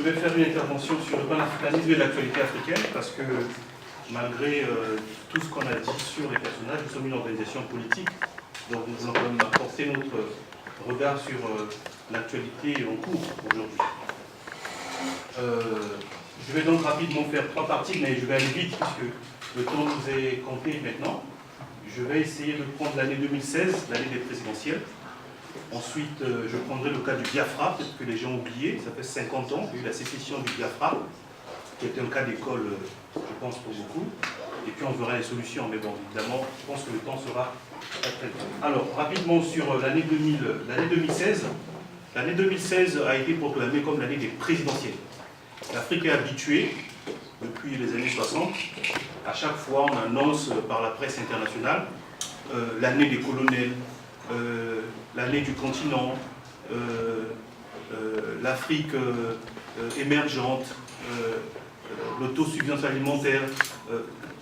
vais faire une intervention sur le panafricanisme et l'actualité africaine, parce que malgré tout ce qu'on a dit sur les personnages, nous sommes une organisation politique, donc nous allons apporter notre regard sur l'actualité en cours aujourd'hui. Je vais donc rapidement faire 3 parties, mais je vais aller vite, puisque le temps nous est compté maintenant. Je vais essayer de prendre l'année 2016, l'année des présidentielles. Ensuite, je prendrai le cas du Biafra, peut-être que les gens ont oublié, ça fait 50 ans qu'il y a eu la sécession du Biafra, qui était un cas d'école, je pense, pour beaucoup. Et puis on verra les solutions, mais bon, évidemment, je pense que le temps sera très très long. Alors, rapidement sur l'année 2016. L'année 2016 a été proclamée comme l'année des présidentielles. L'Afrique est habituée, depuis les années 60, à chaque fois on annonce par la presse internationale l'année des colonels, l'année du continent, l'Afrique émergente, l'autosuffisance alimentaire.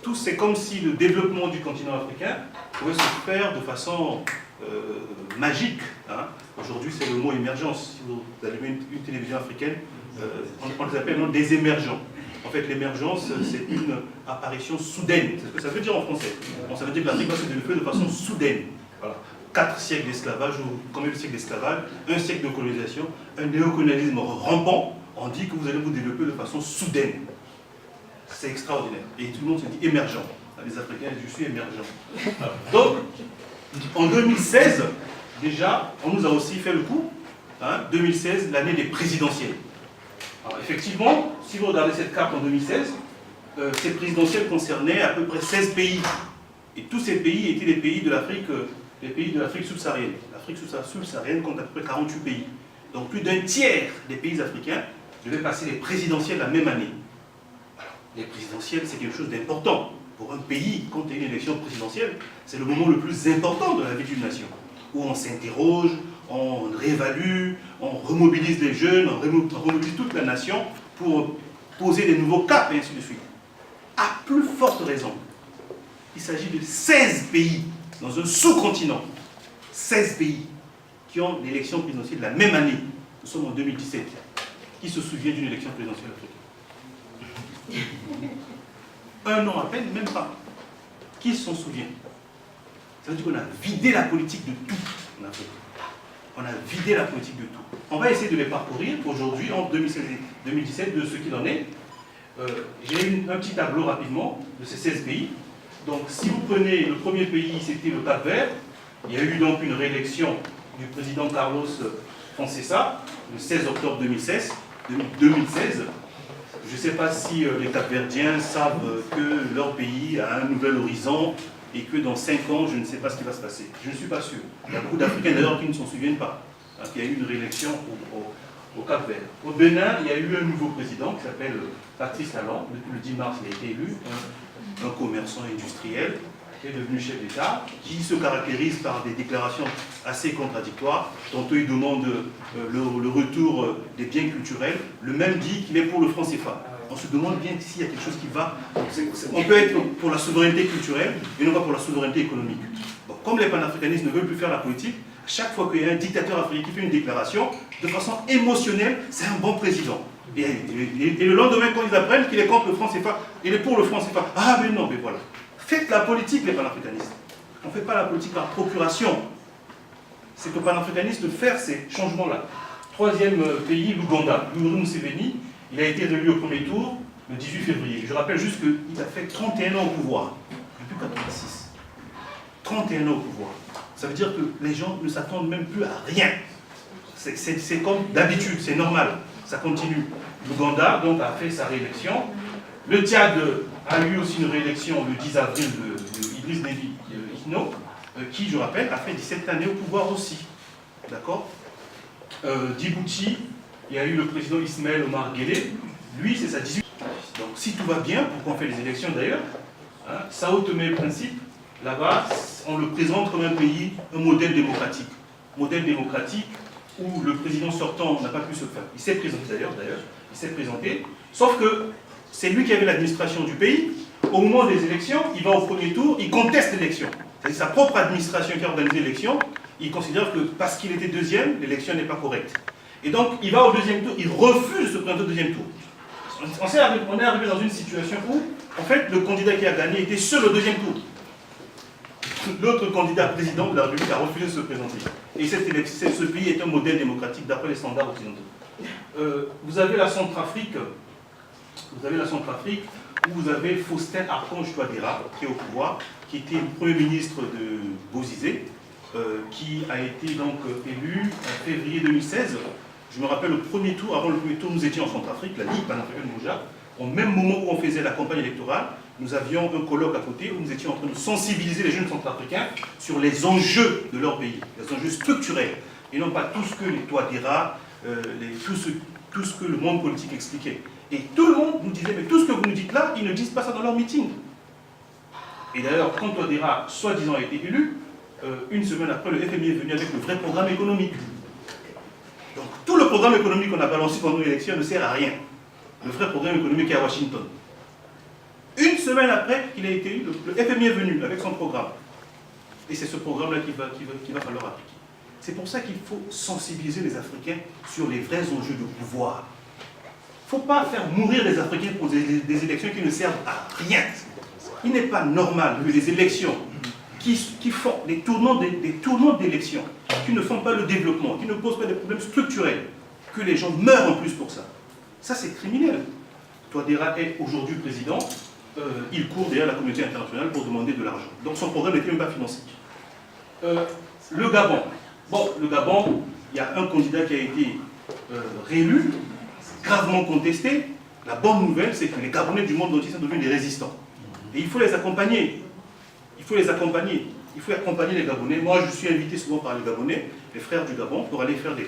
Tout c'est comme si le développement du continent africain pouvait se faire de façon magique. Hein. Aujourd'hui, c'est le mot émergence. Si vous allumez une télévision africaine, on les appelle des émergents. En fait, l'émergence, c'est une apparition soudaine. C'est ce que ça veut dire en français. Bon, ça veut dire que l'Afrique va se développer de façon soudaine. Voilà. 4 siècles d'esclavage, ou combien de siècles d'esclavage, 1 siècle de colonisation, un néocolonialisme rampant, on dit que vous allez vous développer de façon soudaine. C'est extraordinaire. Et tout le monde se dit émergent. Les Africains disent je suis émergent. Donc, en 2016, déjà, on nous a aussi fait le coup. Hein, 2016, l'année des présidentielles. Alors, effectivement, si vous regardez cette carte en 2016, ces présidentielles concernaient à peu près 16 pays. Et tous ces pays étaient les pays de l'Afrique subsaharienne. L'Afrique subsaharienne compte à peu près 48 pays. Donc plus d'un tiers des pays africains devaient passer les présidentielles la même année. Alors, les présidentielles, c'est quelque chose d'important. Pour un pays, quand il y a une élection présidentielle, c'est le moment le plus important de la vie d'une nation, où on s'interroge, on réévalue, on remobilise les jeunes, on remobilise toute la nation pour poser des nouveaux caps, et ainsi de suite. À plus forte raison, il s'agit de 16 pays dans un sous-continent, 16 pays qui ont l'élection présidentielle la même année. Nous sommes en 2017. Qui se souvient d'une élection présidentielle africaine? Un an à peine, même pas. Qui s'en souvient? Ça veut dire qu'on a vidé la politique de tout en Afrique. On a vidé la politique de tout. On va essayer de les parcourir aujourd'hui, entre 2016 et 2017, de ce qu'il en est. J'ai un petit tableau rapidement de ces 16 pays. Donc, si vous prenez le premier pays, c'était le Cap-Vert. Il y a eu donc une réélection du président Carlos Fonseca, le 16 octobre 2016. Je ne sais pas si les Cap-Verdiens savent que leur pays a un nouvel horizon et que dans 5 ans, je ne sais pas ce qui va se passer. Je ne suis pas sûr. Il y a beaucoup d'Africains d'ailleurs qui ne s'en souviennent pas. Hein, qu'il y a eu une réélection au Cap-Vert. Au Bénin, il y a eu un nouveau président qui s'appelle Patrice Talon. Depuis le 10 mars, il a été élu. Un commerçant industriel qui est devenu chef d'État, qui se caractérise par des déclarations assez contradictoires. Tantôt il demande le retour des biens culturels, le même dit qu'il est pour le franc CFA. On se demande bien s'il y a quelque chose qui va. On peut être pour la souveraineté culturelle, mais non pas pour la souveraineté économique. Bon, comme les panafricanistes ne veulent plus faire la politique, à chaque fois qu'il y a un dictateur africain qui fait une déclaration, de façon émotionnelle, c'est un bon président. Et le lendemain, quand ils apprennent qu'il est contre le franc CFA, il est pour le franc CFA. Ah, mais non, mais voilà. Faites la politique, les panafricanistes. On ne fait pas la politique par procuration. C'est aux panafricanistes de faire ces changements-là. 3e pays, l'Ouganda. Yoweri Museveni, il a été élu au premier tour le 18 février. Je rappelle juste qu'il a fait 31 ans au pouvoir, depuis 1986. 31 ans au pouvoir. Ça veut dire que les gens ne s'attendent même plus à rien. C'est comme d'habitude, c'est normal. Ça continue. L'Ouganda, donc, a fait sa réélection. Le Tchad a eu aussi une réélection le 10 avril de Idriss Déby Itno, qui, je rappelle, a fait 17 années au pouvoir aussi. D'accord. Djibouti, il y a eu le président Ismaël Omar Guelleh. Lui, c'est sa 18e. Donc, si tout va bien, pourquoi on fait les élections d'ailleurs, hein, Sao Tomé et Principe, là-bas, on le présente comme un pays, un modèle démocratique. Modèle démocratique où le président sortant n'a pas pu se faire. Il s'est présenté d'ailleurs, il s'est présenté, sauf que c'est lui qui avait l'administration du pays. Au moment des élections, il va au premier tour, il conteste l'élection. C'est sa propre administration qui a organisé l'élection, il considère que parce qu'il était 2e, l'élection n'est pas correcte. Et donc, il va au deuxième tour, il refuse de se présenter au deuxième tour. On est arrivé dans une situation où, en fait, le candidat qui a gagné était seul au deuxième tour. L'autre candidat président de la République a refusé de se présenter. Et ce pays est un modèle démocratique d'après les standards occidentaux. Vous avez la Centrafrique, où vous avez Faustin Archange Touadéra, qui est au pouvoir, qui était le Premier ministre de Bozizé, qui a été donc élu en février 2016. Je me rappelle le premier tour, avant le premier tour, nous étions en Centrafrique, la Ligue panafricaine Moja. Au même moment où on faisait la campagne électorale, nous avions un colloque à côté où nous étions en train de sensibiliser les jeunes centrafricains sur les enjeux de leur pays, les enjeux structurels, et non pas tout ce que les Touadéra, tout ce que le monde politique expliquait. Et tout le monde nous disait, mais tout ce que vous nous dites là, ils ne disent pas ça dans leur meeting. Et d'ailleurs, quand Touadéra, soi-disant, a été élu, une semaine après, le FMI est venu avec le vrai programme économique. Donc, tout le programme économique qu'on a balancé pendant l'élection ne sert à rien. Le vrai programme économique est à Washington. Une semaine après qu'il a été élu, le FMI est venu avec son programme. Et c'est ce programme-là qu'il va falloir appliquer. C'est pour ça qu'il faut sensibiliser les Africains sur les vrais enjeux de pouvoir. Il ne faut pas faire mourir les Africains pour des élections qui ne servent à rien. Il n'est pas normal que les élections qui font des tournants d'élections, qui ne font pas le développement, qui ne posent pas des problèmes structurels, que les gens meurent en plus pour ça. Ça, c'est criminel. Touadéra est aujourd'hui président, il court derrière la communauté internationale pour demander de l'argent. Donc son programme n'était même pas financé. Le Gabon. Bon, le Gabon, il y a un candidat qui a été réélu, gravement contesté. La bonne nouvelle, c'est que les Gabonais du monde entier sont devenus des résistants. Et il faut les accompagner. Il faut les accompagner. Il faut accompagner les Gabonais. Moi, je suis invité souvent par les Gabonais, les frères du Gabon, pour aller faire des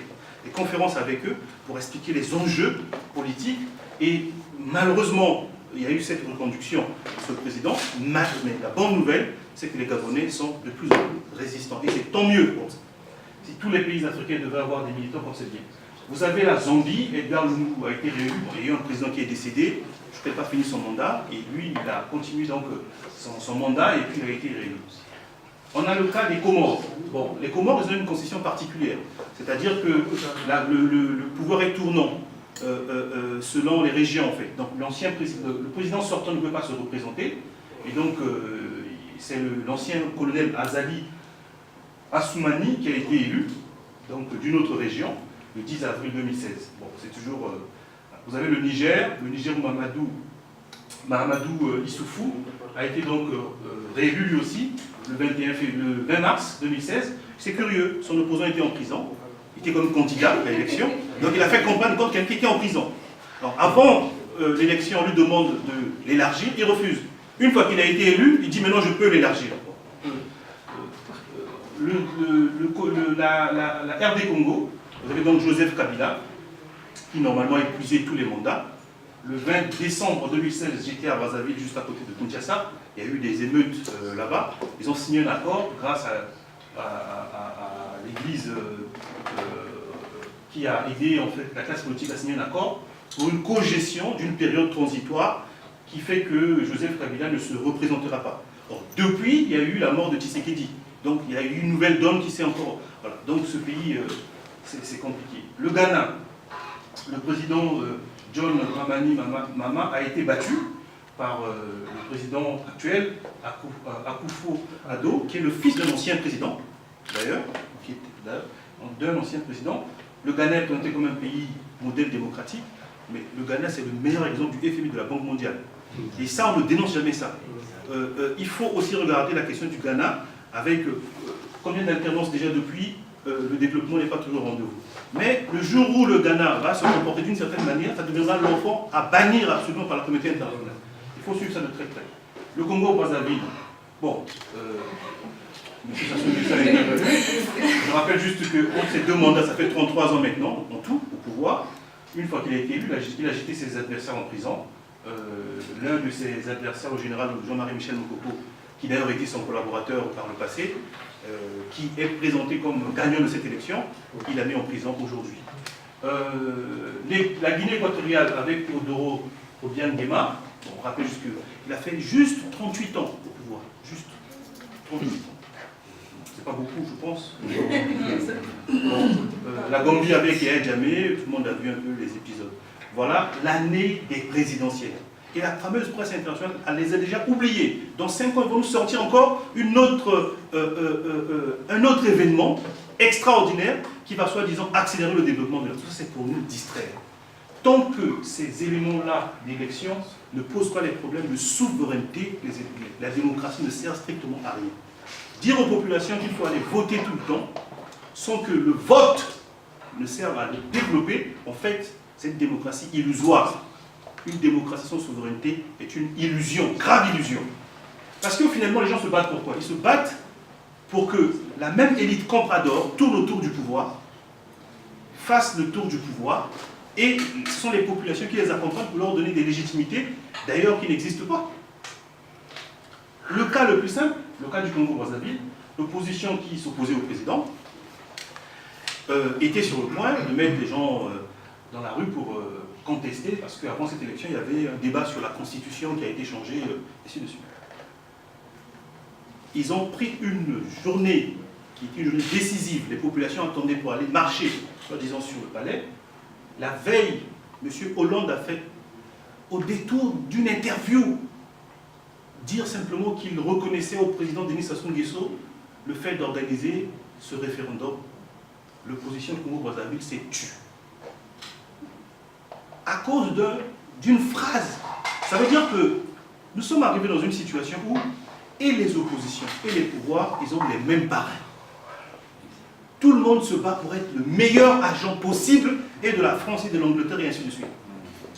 conférences avec eux, pour expliquer les enjeux politiques. Et malheureusement, il y a eu cette reconduction de ce président, mais la bonne nouvelle, c'est que les Gabonais sont de plus en plus résistants. Et c'est tant mieux pour ça. Si tous les pays africains devaient avoir des militants comme c'est bien. Vous avez la Zambie, Edgar Lungu a été réélu, il y a eu un président qui est décédé, je n'ai pas fini son mandat, et lui, il a continué donc son mandat, et puis il a été réélu. On a le cas des Comores. Bon, les Comores, ils ont une constitution particulière, c'est-à-dire que le pouvoir est tournant selon les régions, en fait. Donc le président sortant ne peut pas se représenter, et donc c'est l'ancien colonel Azali Assoumani qui a été élu, donc d'une autre région, le 10 avril 2016. Bon, c'est toujours... vous avez le Niger où Mahamadou Issoufou a été donc réélu lui aussi le 20 mars 2016. C'est curieux, son opposant était en prison, il était comme candidat à l'élection, donc il a fait campagne contre quelqu'un qui était en prison. Alors, avant l'élection, on lui demande de l'élargir, il refuse. Une fois qu'il a été élu, il dit maintenant je peux l'élargir. La RD Congo, vous avez donc Joseph Kabila, qui normalement a épuisé tous les mandats. Le 20 décembre 2016, j'étais à Brazzaville, juste à côté de Kinshasa. Il y a eu des émeutes là-bas. Ils ont signé un accord grâce à l'église qui a aidé en fait, la classe politique à signer un accord pour une co-gestion d'une période transitoire qui fait que Joseph Kabila ne se représentera pas. Or, depuis, il y a eu la mort de Tshisekedi. Donc il y a eu une nouvelle donne qui s'est encore... Voilà. Donc ce pays, c'est compliqué. Le Ghana, le président John Dramani Mahama a été battu par le président actuel, Akufo-Addo, qui est le fils d'un ancien président, d'ailleurs, d'un ancien président. Le Ghana est présenté comme un pays modèle démocratique, mais le Ghana, c'est le meilleur exemple du FMI de la Banque mondiale. Et ça, on ne dénonce jamais ça. Il faut aussi regarder la question du Ghana avec combien d'alternances déjà depuis, le développement n'est pas toujours au rendez-vous. Mais le jour où le Ghana va se comporter d'une certaine manière, ça deviendra l'enfant à bannir absolument par la communauté internationale. Il faut suivre ça de très près. Le Congo-Brazzaville, bon, je rappelle juste que entre ces deux mandats, ça fait 33 ans maintenant, en tout, au pouvoir. Une fois qu'il a été élu, il a jeté ses adversaires en prison. L'un de ses adversaires, au général Jean-Marie Michel Mokoko, qui d'ailleurs était son collaborateur par le passé, qui est présenté comme gagnant de cette élection, il l'a mis en prison aujourd'hui. La Guinée équatoriale avec Teodoro Obiang-Nguema, on rappelle juste qu'il a fait juste 38 ans au pouvoir, juste 38 ans. c'est pas beaucoup, je pense. La Gambie avec Yahya Jammeh, tout le monde a vu un peu les épisodes. Voilà l'année des présidentielles. Et la fameuse presse internationale, elle les a déjà oubliés. Dans 5 ans, ils vont nous sortir encore un autre événement extraordinaire qui va soi-disant accélérer le développement de la. Tout ça, c'est pour nous distraire. Tant que ces éléments-là d'élection ne posent pas les problèmes de souveraineté, la démocratie ne sert strictement à rien. Dire aux populations qu'il faut aller voter tout le temps, sans que le vote ne serve à le développer, en fait, c'est une démocratie illusoire. Une démocratie sans souveraineté est une illusion, grave illusion. Parce que finalement, les gens se battent pour quoi? Ils se battent pour que la même élite comprador tourne autour du pouvoir, fasse le tour du pouvoir, et ce sont les populations qui les accompagnent pour leur donner des légitimités, d'ailleurs qui n'existent pas. Le cas le plus simple, le cas du Congo-Brazzaville, l'opposition qui s'opposait au président était sur le point de mettre des gens dans la rue pour contester, parce qu'avant cette élection, il y avait un débat sur la Constitution qui a été changée, ainsi de suite. Ils ont pris une journée qui était une journée décisive, les populations attendaient pour aller marcher, soi-disant sur le palais. La veille, M. Hollande a fait, au détour d'une interview, dire simplement qu'il reconnaissait au président Denis Sassou Nguesso le fait d'organiser ce référendum. L'opposition Congo-Brazzaville s'est tue. À cause d'une phrase. Ça veut dire que nous sommes arrivés dans une situation où et les oppositions et les pouvoirs, ils ont les mêmes parrains. Tout le monde se bat pour être le meilleur agent possible, et de la France et de l'Angleterre, et ainsi de suite.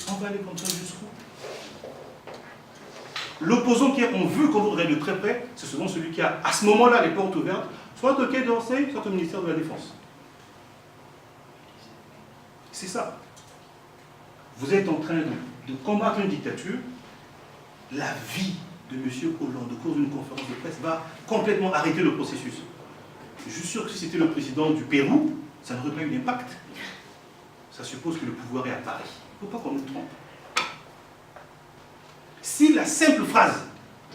On va aller comme ça jusqu'où? L'opposant qui on veut qu'on voudrait de très près, c'est souvent celui qui a à ce moment-là les portes ouvertes, soit au Quai d'Orsay, soit au ministère de la Défense. C'est ça. Vous êtes en train de combattre une dictature. La vie de M. Hollande, au cours d'une conférence de presse, va complètement arrêter le processus. Je suis sûr que si c'était le président du Pérou, ça n'aurait pas eu d'impact. Ça suppose que le pouvoir est à Paris. Il ne faut pas qu'on nous trompe. Si la simple phrase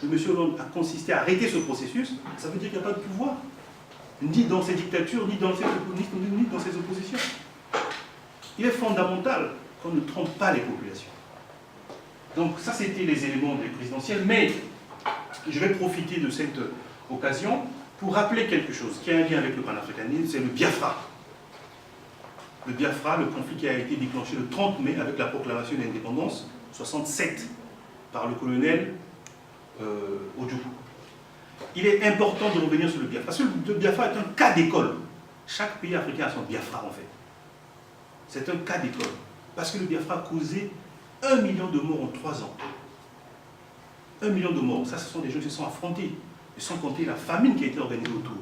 de M. Hollande a consisté à arrêter ce processus, ça veut dire qu'il n'y a pas de pouvoir. Ni dans ces dictatures, ni dans ces oppositions. Il est fondamental qu'on ne trompe pas les populations. Donc ça, c'était les éléments des présidentielles, mais je vais profiter de cette occasion pour rappeler quelque chose qui a un lien avec le panafricanisme, c'est le Biafra. Le Biafra, le conflit qui a été déclenché le 30 mai avec la proclamation d'indépendance, 67, par le colonel Ojukwu. Il est important de revenir sur le Biafra, parce que le Biafra est un cas d'école. Chaque pays africain a son Biafra, en fait. C'est un cas d'école. Parce que le Biafra a causé 1 million de morts en 3 ans. 1 million de morts. Ça, ce sont des gens qui se sont affrontés. Sans compter la famine qui a été organisée autour.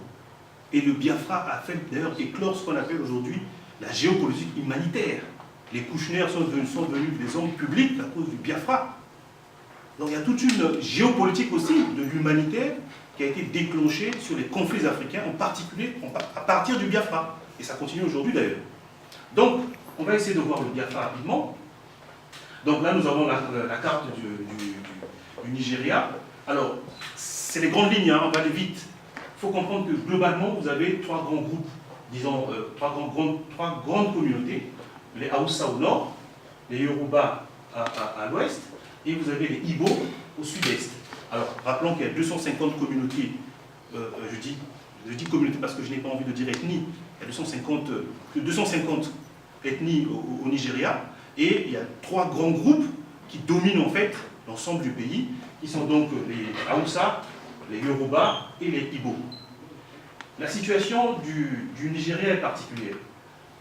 Et le Biafra a fait d'ailleurs éclore ce qu'on appelle aujourd'hui la géopolitique humanitaire. Les Kouchners sont devenus des hommes publics à cause du Biafra. Donc il y a toute une géopolitique aussi de l'humanitaire qui a été déclenchée sur les conflits africains, en particulier à partir du Biafra. Et ça continue aujourd'hui d'ailleurs. Donc, on va essayer de voir le Biafra rapidement. Donc là, nous avons la carte du Nigeria. Alors, c'est les grandes lignes, hein, on va aller vite. Il faut comprendre que globalement, vous avez 3 grands groupes, disons 3 grandes communautés. Les Haoussa au nord, les Yoruba à l'ouest, et vous avez les Igbo au sud-est. Alors, rappelons qu'il y a 250 communautés, je dis communautés parce que je n'ai pas envie de dire ethnie, il y a 250 ethnies au Nigeria, et il y a 3 grands groupes qui dominent en fait l'ensemble du pays, qui sont donc les Haoussa, les Yoruba et les Igbo. La situation du Nigeria est particulière.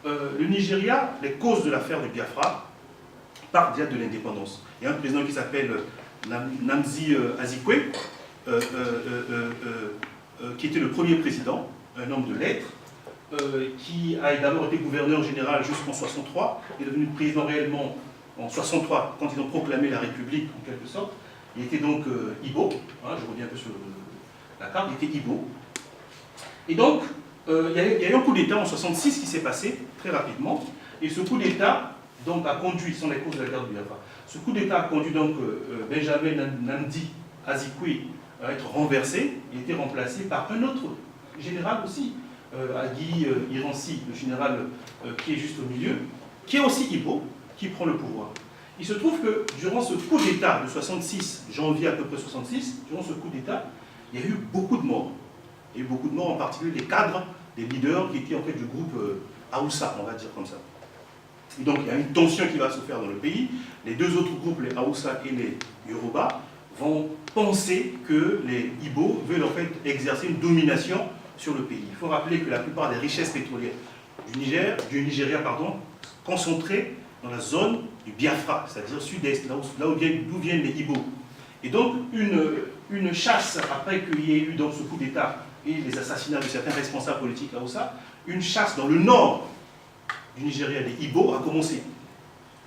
Le Nigeria, les causes de l'affaire du Biafra partent déjà de l'indépendance. Il y a un président qui s'appelle Nnamdi Azikiwe, qui était le premier président, un homme de lettres, qui a d'abord été gouverneur général jusqu'en 63, il est devenu président réellement en 63, quand ils ont proclamé la République, en quelque sorte. Il était donc Igbo, hein, je reviens un peu sur la carte, il était Igbo. Et donc, il y a eu un coup d'État en 66 qui s'est passé, très rapidement, et ce coup d'État donc a conduit, sans les causes de la guerre du Biafra, ce coup d'État a conduit donc Benjamin Nnamdi Azikiwe à être renversé, il était remplacé par un autre général aussi, Agui Iransi, le général qui est juste au milieu, qui est aussi Ibo, qui prend le pouvoir. Il se trouve que durant ce coup d'État de 66, janvier à peu près 66, durant ce coup d'État, il y a eu beaucoup de morts. Il y a eu beaucoup de morts, en particulier des cadres, des leaders qui étaient en fait du groupe Aoussa, on va dire comme ça. Et donc il y a une tension qui va se faire dans le pays. Les deux autres groupes, les Aoussa et les Yoruba, vont penser que les Ibo veulent en fait exercer une domination sur le pays. Il faut rappeler que la plupart des richesses pétrolières du Nigeria, concentrées dans la zone du Biafra, c'est-à-dire sud-est, là où viennent les Ibo. Et donc une chasse, après qu'il y ait eu dans ce coup d'État et les assassinats de certains responsables politiques Aoussa, une chasse dans le nord du Nigeria des Ibo a commencé.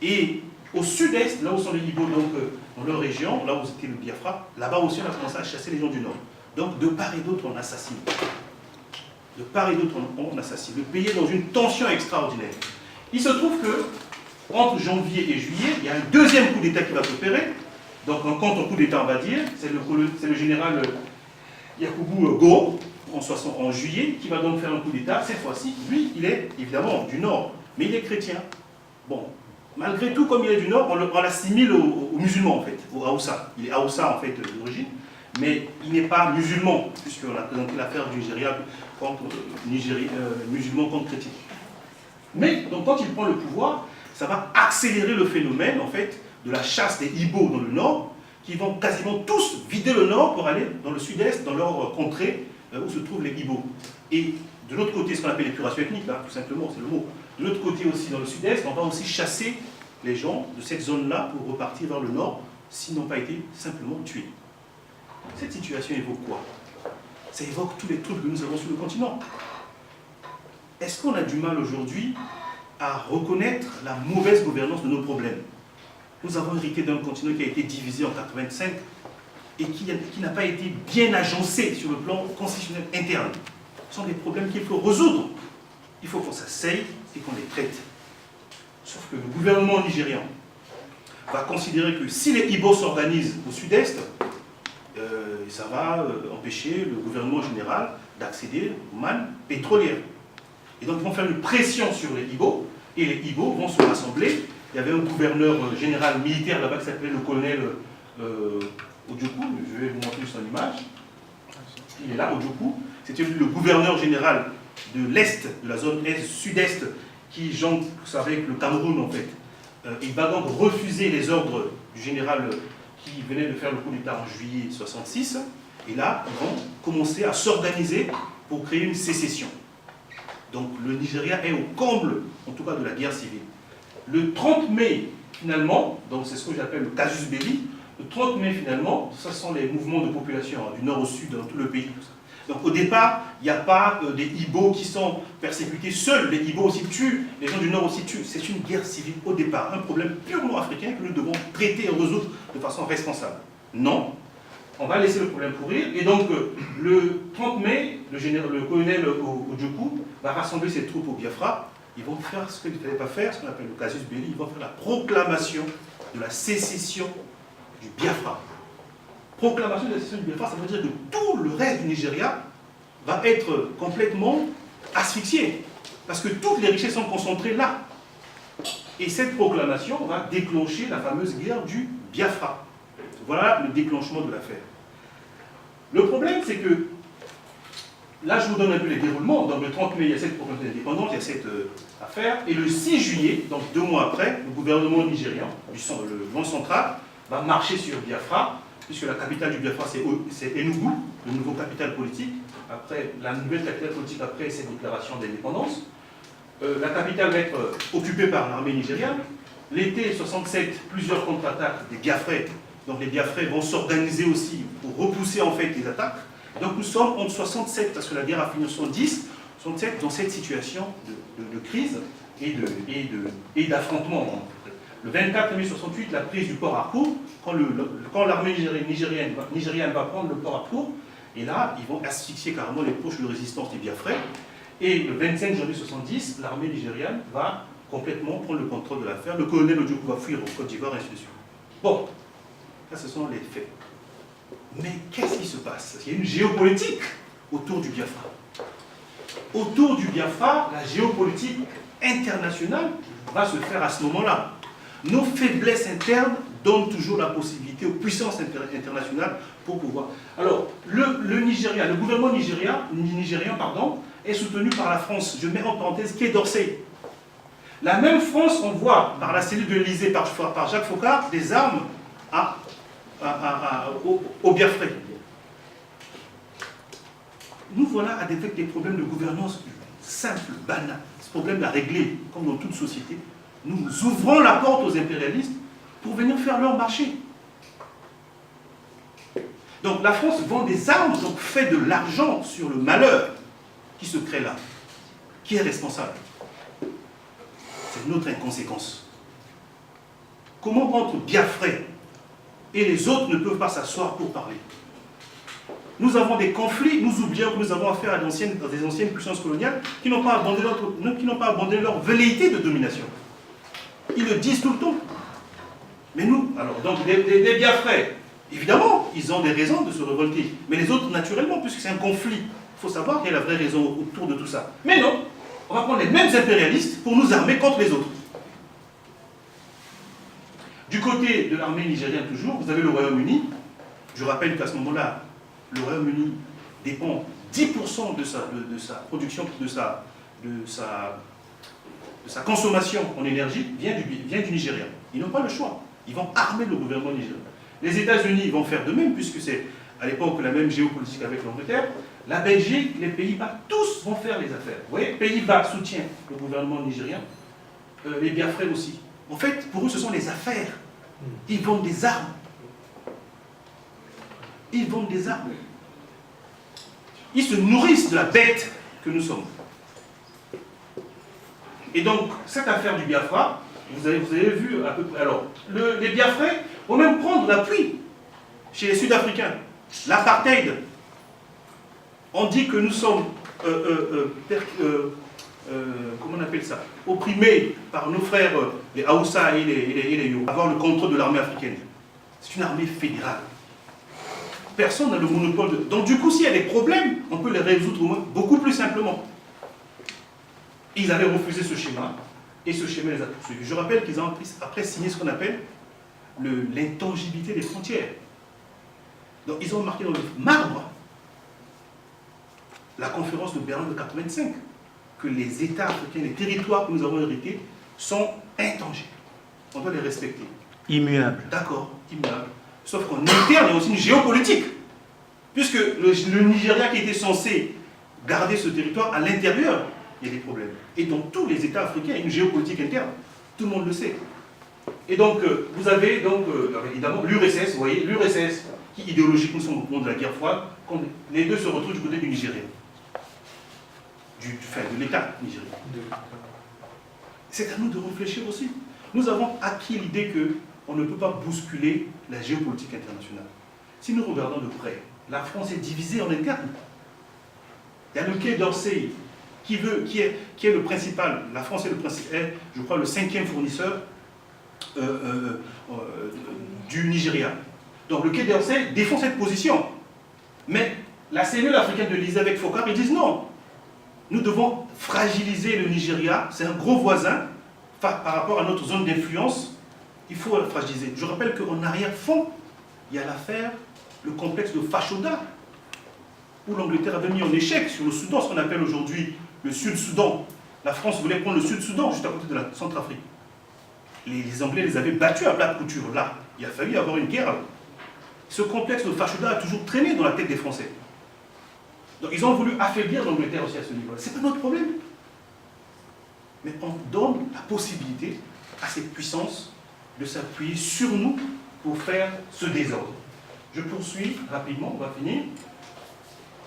Et au sud-est, là où sont les Ibo, donc dans leur région, là où c'était le Biafra, là-bas aussi on a commencé à chasser les gens du nord. Donc de part et d'autre on assassine. De part et d'autre on assassine. Le pays est dans une tension extraordinaire. Il se trouve que entre janvier et juillet, il y a un deuxième coup d'État qui va s'opérer. Donc un contre-coup d'État on va dire, c'est le général Yakubu Gowon en juillet, qui va donc faire un coup d'État. Cette fois-ci, lui, il est évidemment du Nord, mais il est chrétien. Bon, malgré tout, comme il est du Nord, on l'assimile aux musulmans, en fait, aux Aoussa. Il est Aoussa, en fait, d'origine, mais il n'est pas musulman, puisqu'on a présenté l'affaire du Nigeria contre musulmans contre chrétiens. Mais, donc, quand il prend le pouvoir, ça va accélérer le phénomène, en fait, de la chasse des Ibo dans le Nord, qui vont quasiment tous vider le Nord pour aller dans le Sud-Est, dans leur contrée, où se trouvent les Ibo. Et de l'autre côté, ce qu'on appelle l'épuration ethnique, là, tout simplement, c'est le mot. De l'autre côté aussi, dans le Sud-Est, on va aussi chasser les gens de cette zone-là pour repartir vers le Nord, s'ils n'ont pas été simplement tués. Cette situation évoque quoi? Ça évoque tous les troubles que nous avons sur le continent. Est-ce qu'on a du mal aujourd'hui à reconnaître la mauvaise gouvernance de nos problèmes? Nous avons hérité d'un continent qui a été divisé en 85 et qui n'a pas été bien agencé sur le plan constitutionnel interne. Ce sont des problèmes qu'il faut résoudre. Il faut qu'on s'asseye et qu'on les traite. Sauf que le gouvernement nigérian va considérer que si les Ibo s'organisent au sud-est, ça va empêcher le gouvernement général d'accéder aux mannes pétrolières. Et donc ils vont faire une pression sur les Ibo, et les Ibo vont se rassembler. Il y avait un gouverneur général militaire là-bas qui s'appelait le colonel Ojukwu, je vais vous montrer son image. Il est là, Ojukwu. C'était le gouverneur général de l'Est, de la zone Est-Sud-Est, qui jongle avec le Cameroun en fait. Il va donc refuser les ordres du général qui venait de faire le coup d'État en juillet 66. Et là, ils vont commencer à s'organiser pour créer une sécession. Donc le Nigeria est au comble, en tout cas, de la guerre civile. Le 30 mai, finalement, donc c'est ce que j'appelle le casus belli, le 30 mai, finalement, ce sont les mouvements de population hein, du nord au sud, dans tout le pays. Tout ça. Donc au départ, il n'y a pas des Ibo qui sont persécutés seuls, les Ibo aussi tuent, les gens du nord aussi tuent. C'est une guerre civile au départ, un problème purement africain que nous devons traiter et résoudre de façon responsable. Non, on va laisser le problème pourrir, et donc le 30 mai, le colonel Ojukwu va rassembler ses troupes au Biafra. Ils vont faire ce qu'il ne fallait pas faire, ce qu'on appelle le casus belli, ils vont faire la proclamation de la sécession du Biafra. Proclamation de la sécession du Biafra, ça veut dire que tout le reste du Nigeria va être complètement asphyxié, parce que toutes les richesses sont concentrées là. Et cette proclamation va déclencher la fameuse guerre du Biafra. Voilà le déclenchement de l'affaire. Le problème, c'est que là, je vous donne un peu les déroulements. Donc, le 30 mai, il y a cette proclamation d'indépendance, il y a cette affaire. Et le 6 juillet, donc 2 mois après, le gouvernement nigérian, le Grand Central, va marcher sur Biafra, puisque la capitale du Biafra, c'est Enugu, le nouveau capital politique. Après, la nouvelle capitale politique après cette déclaration d'indépendance. La capitale va être occupée par l'armée nigériane. L'été 67, plusieurs contre-attaques des Biafrais. Donc, les Biafrais vont s'organiser aussi pour repousser en fait les attaques. Donc nous sommes en 67, parce que la guerre a fini en 70, 67 dans cette situation de crise et d'affrontement. Le 24 mai 68, la prise du port Harcourt, quand l'armée nigérienne va prendre le port Harcourt, et là, ils vont asphyxier carrément les poches de résistance des Biafrais. Et le 25 janvier 70, l'armée nigériane va complètement prendre le contrôle de l'affaire. Le colonel Ojukwu va fuir au Côte d'Ivoire, et ainsi de suite. Bon, ça ce sont les faits. Mais qu'est-ce qui se passe? Il y a une géopolitique autour du Biafra. autour du Biafra, la géopolitique internationale va se faire à ce moment-là. Nos faiblesses internes donnent toujours la possibilité aux puissances internationales pour pouvoir. Alors, le Nigeria, le gouvernement nigérien, est soutenu par la France. Je mets en parenthèse Quai d'Orsay. La même France envoie par la cellule de l'Élysée, par Jacques Foccart, des armes au Biafra. Nous voilà avec des problèmes de gouvernance simples, banals. Ce problème à régler, comme dans toute société. Nous ouvrons la porte aux impérialistes pour venir faire leur marché. Donc la France vend des armes, donc fait de l'argent sur le malheur qui se crée là. Qui est responsable? C'est notre inconséquence. Comment entre Biafra et les autres ne peuvent pas s'asseoir pour parler? Nous avons des conflits, nous oublions que nous avons affaire à des anciennes puissances coloniales qui n'ont pas abandonné leur velléité de domination. Ils le disent tout le temps. Mais nous, alors, donc des Biafrais, évidemment, ils ont des raisons de se révolter. Mais les autres, naturellement, puisque c'est un conflit. Il faut savoir quelle est la vraie raison autour de tout ça. Mais non, on va prendre les mêmes impérialistes pour nous armer contre les autres. Du côté de l'armée nigérienne toujours, vous avez le Royaume-Uni. Je rappelle qu'à ce moment-là, le Royaume-Uni dépend 10% de sa production, de sa consommation en énergie, vient du Nigeria. Ils n'ont pas le choix. Ils vont armer le gouvernement nigérien. Les États-Unis vont faire de même, puisque c'est à l'époque la même géopolitique avec l'Angleterre. La Belgique, les Pays-Bas, tous vont faire les affaires. Vous voyez, Pays-Bas soutient le gouvernement nigérien, les Biafrais aussi. En fait, pour eux, ce sont les affaires. Ils vendent des armes. Ils vendent des armes. Ils se nourrissent de la bête que nous sommes. Et donc, cette affaire du Biafra, vous avez vu à peu près. Alors, les Biafrais vont même prendre l'appui chez les Sud-Africains. L'apartheid. On dit que nous sommes, comment on appelle ça, opprimés par nos frères, les Haoussa et les Yoruba, avoir le contrôle de l'armée africaine. C'est une armée fédérale. Personne n'a le monopole de... Donc du coup, s'il y a des problèmes, on peut les résoudre beaucoup plus simplement. Ils avaient refusé ce schéma, et ce schéma les a poursuivis. Je rappelle qu'ils ont après signé ce qu'on appelle l'intangibilité des frontières. Donc ils ont marqué dans le marbre la conférence de Berlin de 85, que les États africains, les territoires que nous avons hérités, sont intangibles. On doit les respecter. Immuables. D'accord, immuables. Sauf qu'en interne, il y a aussi une géopolitique. Puisque le Nigeria qui était censé garder ce territoire, à l'intérieur, il y a des problèmes. Et dans tous les États africains, il y a une géopolitique interne. Tout le monde le sait. Et donc, vous avez donc, évidemment l'URSS, vous voyez, l'URSS, qui idéologiquement sont au monde de la guerre froide, quand les deux se retrouvent du côté du Nigeria. De l'État nigérien. C'est à nous de réfléchir aussi. Nous avons acquis l'idée qu'on ne peut pas bousculer la géopolitique internationale. Si nous regardons de près, la France est divisée en interne. Il y a le Quai d'Orsay qui est le principal. La France est, je crois, le 5e fournisseur du Nigeria. Donc le Quai d'Orsay défend cette position. Mais la cellule africaine de l'Élysée avec Foccart, ils disent non. Nous devons fragiliser le Nigeria, c'est un gros voisin, par rapport à notre zone d'influence, il faut le fragiliser. Je rappelle qu'en arrière-fond, il y a l'affaire, le complexe de Fashoda, où l'Angleterre avait mis en échec sur le Soudan, ce qu'on appelle aujourd'hui le Sud-Soudan. La France voulait prendre le Sud-Soudan, juste à côté de la Centrafrique. Les Anglais les avaient battus à plat de couture, là. Il a fallu avoir une guerre. Ce complexe de Fashoda a toujours traîné dans la tête des Français. Donc ils ont voulu affaiblir l'Angleterre aussi à ce niveau-là. Ce n'est pas notre problème. Mais on donne la possibilité à cette puissance de s'appuyer sur nous pour faire ce désordre. Je poursuis rapidement, on va finir.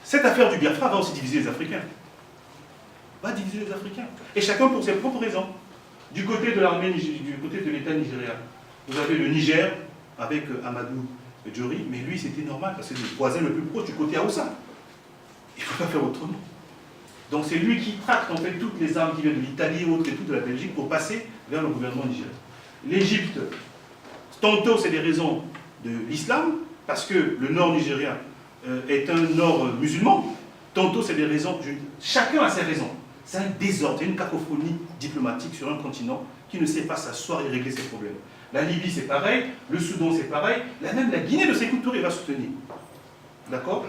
Cette affaire du Biafra va aussi diviser les Africains. Va diviser les Africains. Et chacun pour ses propres raisons. Du côté de l'armée, du côté de l'État nigérien, vous avez le Niger avec Amadou Djori, mais lui c'était normal parce que c'est le voisin le plus proche du côté Haoussa. Il ne faut pas faire autrement. Donc c'est lui qui tracte en fait toutes les armes qui viennent de l'Italie et autres et tout de la Belgique pour passer vers le gouvernement nigérien. L'Égypte, tantôt c'est des raisons de l'islam, parce que le nord nigérien est un nord musulman, Tantôt, c'est des raisons, chacun a ses raisons. C'est un désordre, une cacophonie diplomatique sur un continent qui ne sait pas s'asseoir et régler ses problèmes. La Libye, c'est pareil, le Soudan, c'est pareil, même la Guinée de Sékou Touré va soutenir. D'accord?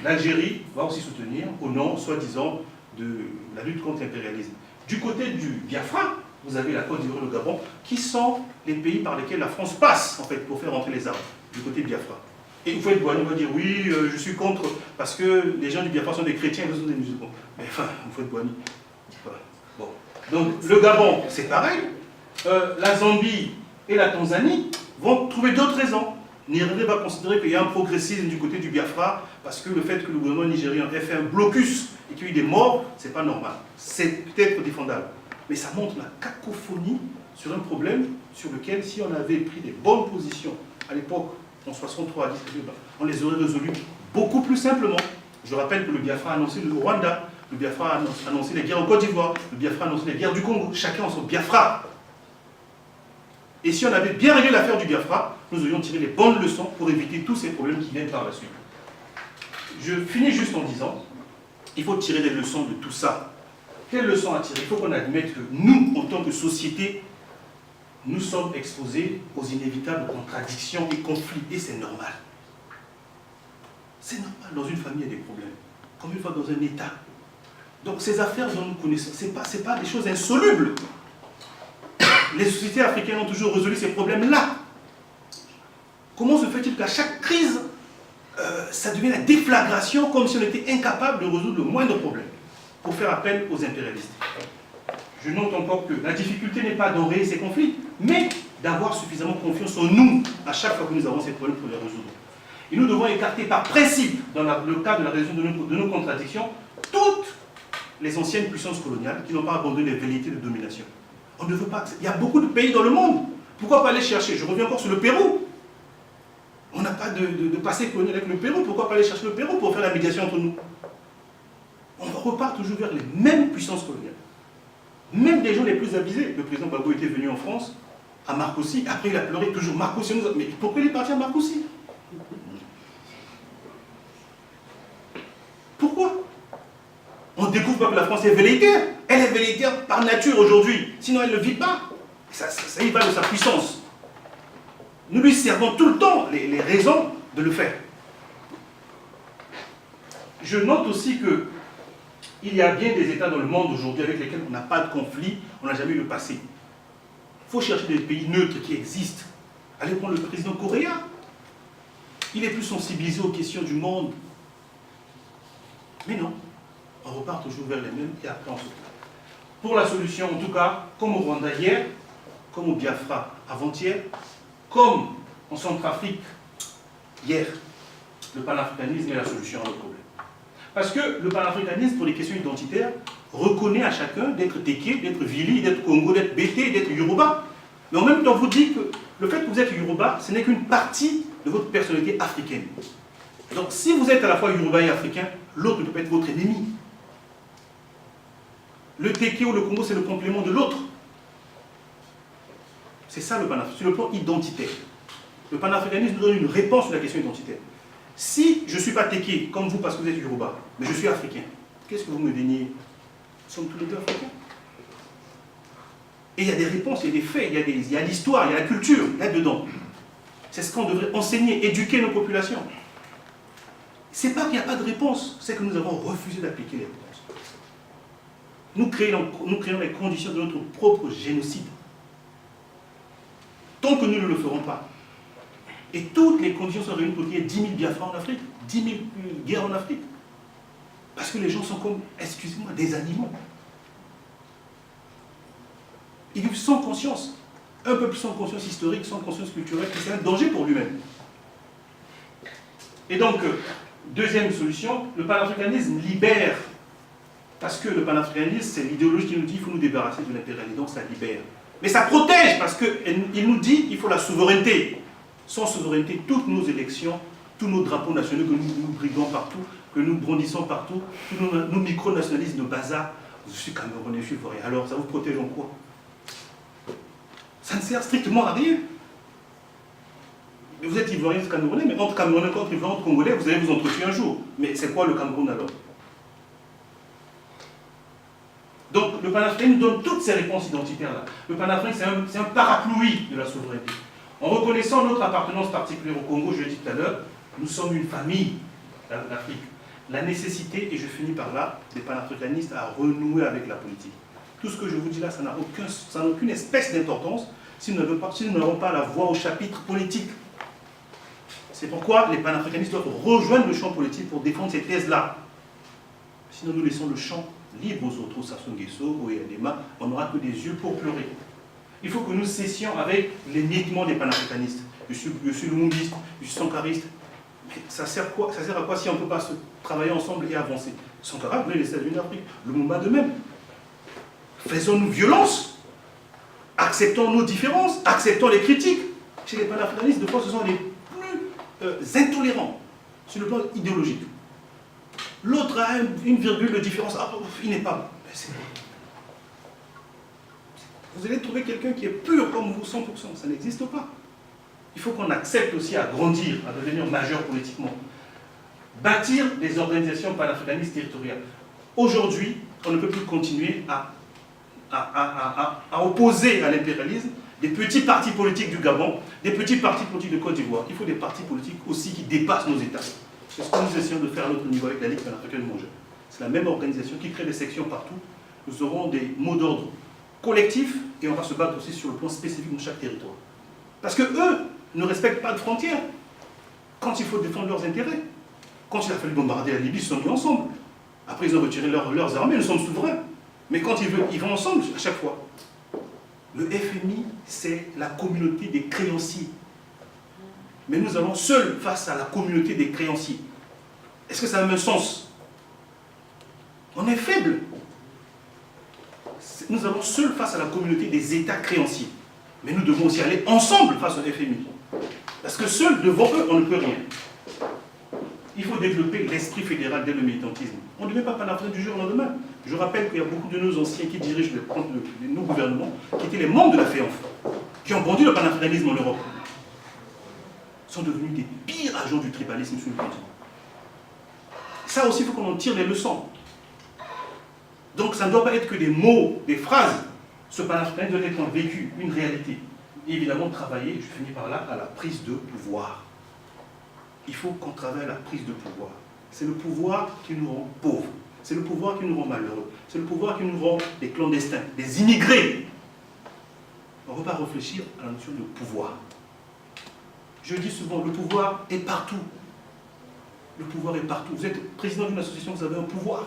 L'Algérie va aussi soutenir, au nom, soi-disant, de la lutte contre l'impérialisme. Du côté du Biafra, vous avez la Côte d'Ivoire et le Gabon, qui sont les pays par lesquels la France passe, en fait, pour faire rentrer les armes, du côté Biafra. Et vous faites Boigny va dire, oui, je suis contre, parce que les gens du Biafra sont des chrétiens et les autres sont des musulmans. Mais enfin, vous faites Boigny. Voilà. Bon. Donc, le Gabon, c'est pareil. La Zambie et la Tanzanie vont trouver d'autres raisons. Nyerere va considérer qu'il y a un progressisme du côté du Biafra, parce que le fait que le gouvernement nigérien ait fait un blocus et qu'il y ait eu des morts, c'est pas normal. C'est peut-être défendable. Mais ça montre la cacophonie sur un problème sur lequel, si on avait pris des bonnes positions à l'époque, en 63 à 10, on les aurait résolus beaucoup plus simplement. Je rappelle que le Biafra a annoncé le Rwanda, le Biafra a annoncé les guerres en Côte d'Ivoire, le Biafra a annoncé les guerres du Congo. Chacun en son Biafra. Et si on avait bien réglé l'affaire du Biafra, nous aurions tiré les bonnes leçons pour éviter tous ces problèmes qui viennent par la suite. Je finis juste en disant, il faut tirer des leçons de tout ça. Quelles leçons à tirer? Il faut qu'on admette que nous, en tant que société, nous sommes exposés aux inévitables contradictions et conflits, et c'est normal. C'est normal, dans une famille, il y a des problèmes, comme une fois dans un État. Donc ces affaires dont nous connaissons, ce n'est pas des choses insolubles. Les sociétés africaines ont toujours résolu ces problèmes-là. Comment se fait-il qu'à chaque crise, ça devient la déflagration, comme si on était incapable de résoudre le moindre problème, pour faire appel aux impérialistes? Je note encore que la difficulté n'est pas d'enrayer ces conflits, mais d'avoir suffisamment confiance en nous à chaque fois que nous avons ces problèmes pour les résoudre. Et nous devons écarter par principe, dans le cadre de la résolution de nos contradictions, toutes les anciennes puissances coloniales qui n'ont pas abandonné les velléités de domination. On ne veut pas. Il y a beaucoup de pays dans le monde. Pourquoi pas aller chercher? Je reviens encore sur le Pérou. On n'a pas de passé colonial avec le Pérou. Pourquoi pas aller chercher le Pérou pour faire la médiation entre nous? On repart toujours vers les mêmes puissances coloniales. Même des gens les plus avisés. Le président Gbagbo était venu en France, à Marcoussis. Après, il a pleuré toujours Marcoussis. Mais pourquoi il est parti à Marcoussis? Pourquoi? On ne découvre pas que la France est velléitaire. Elle est velléitaire par nature aujourd'hui. Sinon, elle ne vit pas. Ça y va de sa puissance. Nous lui servons tout le temps les raisons de le faire. Je note aussi que il y a bien des États dans le monde aujourd'hui avec lesquels on n'a pas de conflit, on n'a jamais eu le passé. Il faut chercher des pays neutres qui existent. Allez prendre le président coréen. Il est plus sensibilisé aux questions du monde. Mais non, on repart toujours vers les mêmes et après on se trouve. Pour la solution, en tout cas, comme au Rwanda hier, comme au Biafra avant-hier, comme en Centrafrique hier, le panafricanisme est la solution à notre problème. Parce que le panafricanisme, pour les questions identitaires, reconnaît à chacun d'être Téké, d'être Vili, d'être Congo, d'être Bété, d'être Yoruba. Mais en même temps, vous dit que le fait que vous êtes Yoruba, ce n'est qu'une partie de votre personnalité africaine. Donc si vous êtes à la fois Yoruba et africain, l'autre ne peut pas être votre ennemi. Le Téké ou le Congo, c'est le complément de l'autre. C'est ça le panafricanisme, sur le plan identitaire. Le panafricanisme nous donne une réponse sur la question identitaire. Si je ne suis pas Téké, comme vous, parce que vous êtes Yoruba, mais je suis africain, qu'est-ce que vous me déniez? Nous sommes tous les deux africains. Et il y a des réponses, il y a des faits, il y a l'histoire, il y a la culture, là-dedans. C'est ce qu'on devrait enseigner, éduquer nos populations. Ce n'est pas qu'il n'y a pas de réponse, c'est que nous avons refusé d'appliquer les réponses. Nous créons les conditions de notre propre génocide. Tant que nous ne le ferons pas. Et toutes les conditions sont réunies pour qu'il y ait 10 000 Biafra en Afrique, 10 000 guerres en Afrique. Parce que les gens sont comme, excusez-moi, des animaux. Ils vivent sans conscience. Un peuple sans conscience historique, sans conscience culturelle, c'est un danger pour lui-même. Et donc, deuxième solution, le panafricanisme libère. Parce que le panafricanisme, c'est l'idéologie qui nous dit qu'il faut nous débarrasser de l'impérialisme, donc ça libère. Mais ça protège, parce qu'il nous dit qu'il faut la souveraineté. Sans souveraineté, toutes nos élections, tous nos drapeaux nationaux que nous briguons partout, que nous brandissons partout, tous nos micro-nationalismes de bazar, je suis Camerounais, je suis Ivoirien, alors ça vous protège en quoi? Ça ne sert strictement à rien. Vous êtes Ivoirien, vous êtes Camerounais, mais entre Camerounais, entre Ivoiriens, entre Congolais, vous allez vous entretuer un jour. Mais c'est quoi le Cameroun alors? Le panafricanisme donne toutes ces réponses identitaires-là. Le panafricanisme, c'est un parapluie de la souveraineté. En reconnaissant notre appartenance particulière au Congo, je l'ai dit tout à l'heure, nous sommes une famille, l'Afrique. La nécessité, et je finis par là, des panafricanistes à renouer avec la politique. Tout ce que je vous dis là, ça n'a aucune espèce d'importance si nous n'avons pas la voix au chapitre politique. C'est pourquoi les panafricanistes doivent rejoindre le champ politique pour défendre ces thèses-là. Sinon, nous laissons le champ libre aux autres, au Sassou Nguesso, au Yandema, on n'aura que des yeux pour pleurer. Il faut que nous cessions avec l'émiettement des panafricanistes. Je suis lumumbiste, je suis sankariste. Mais ça sert à quoi si on ne peut pas se travailler ensemble et avancer? Sankara voulait les États-Unis d'Afrique, Lumumba de même. Faisons-nous violence, acceptons nos différences, acceptons les critiques. Chez les panafricanistes, de fois, ce sont les plus intolérants sur le plan idéologique. L'autre a une virgule de différence, il n'est pas bon. Vous allez trouver quelqu'un qui est pur comme vous, 100%, ça n'existe pas. Il faut qu'on accepte aussi à grandir, à devenir majeur politiquement. Bâtir des organisations panafricanistes territoriales. Aujourd'hui, on ne peut plus continuer à opposer à l'impérialisme des petits partis politiques du Gabon, des petits partis politiques de Côte d'Ivoire. Il faut des partis politiques aussi qui dépassent nos États. C'est ce que nous essayons de faire à notre niveau avec la Ligue panafricaine mondiale. C'est la même organisation qui crée des sections partout. Nous aurons des mots d'ordre collectifs et on va se battre aussi sur le plan spécifique de chaque territoire. Parce que eux ne respectent pas de frontières quand il faut défendre leurs intérêts. Quand il a fallu bombarder la Libye, ils se sont mis ensemble. Après, ils ont retiré leurs armées, nous sommes souverains. Mais quand ils vont ensemble à chaque fois. Le FMI, c'est la communauté des créanciers. Mais nous allons seuls face à la communauté des créanciers. Est-ce que ça a le même sens? On est faible. Nous allons seuls face à la communauté des États créanciers. Mais nous devons aussi aller ensemble face au FMI. Parce que seuls, devant eux, on ne peut rien. Il faut développer l'esprit fédéral dès le militantisme. On ne devait pas panafricain du jour au lendemain. Je rappelle qu'il y a beaucoup de nos anciens qui dirigent nos gouvernements, qui étaient les membres de la FEANF, qui ont vendu le panafricanisme en Europe, sont devenus des pires agents du tribalisme sur le continent. Ça aussi, il faut qu'on en tire les leçons. Donc ça ne doit pas être que des mots, des phrases. Ce panafricanisme doit être un vécu, une réalité. Et évidemment, travailler, je finis par là, à la prise de pouvoir. Il faut qu'on travaille à la prise de pouvoir. C'est le pouvoir qui nous rend pauvres. C'est le pouvoir qui nous rend malheureux. C'est le pouvoir qui nous rend des clandestins, des immigrés. On ne va pas réfléchir à la notion de pouvoir. Je dis souvent, le pouvoir est partout. Le pouvoir est partout. Vous êtes président d'une association, vous avez un pouvoir.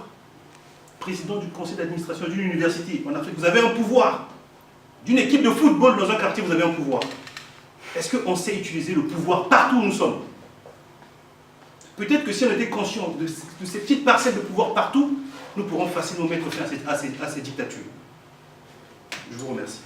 Président du conseil d'administration d'une université en Afrique, vous avez un pouvoir. D'une équipe de football dans un quartier, vous avez un pouvoir. Est-ce qu'on sait utiliser le pouvoir partout où nous sommes? Peut-être que si on était conscient de ces petites parcelles de pouvoir partout, nous pourrons facilement mettre fin à ces dictatures. Je vous remercie.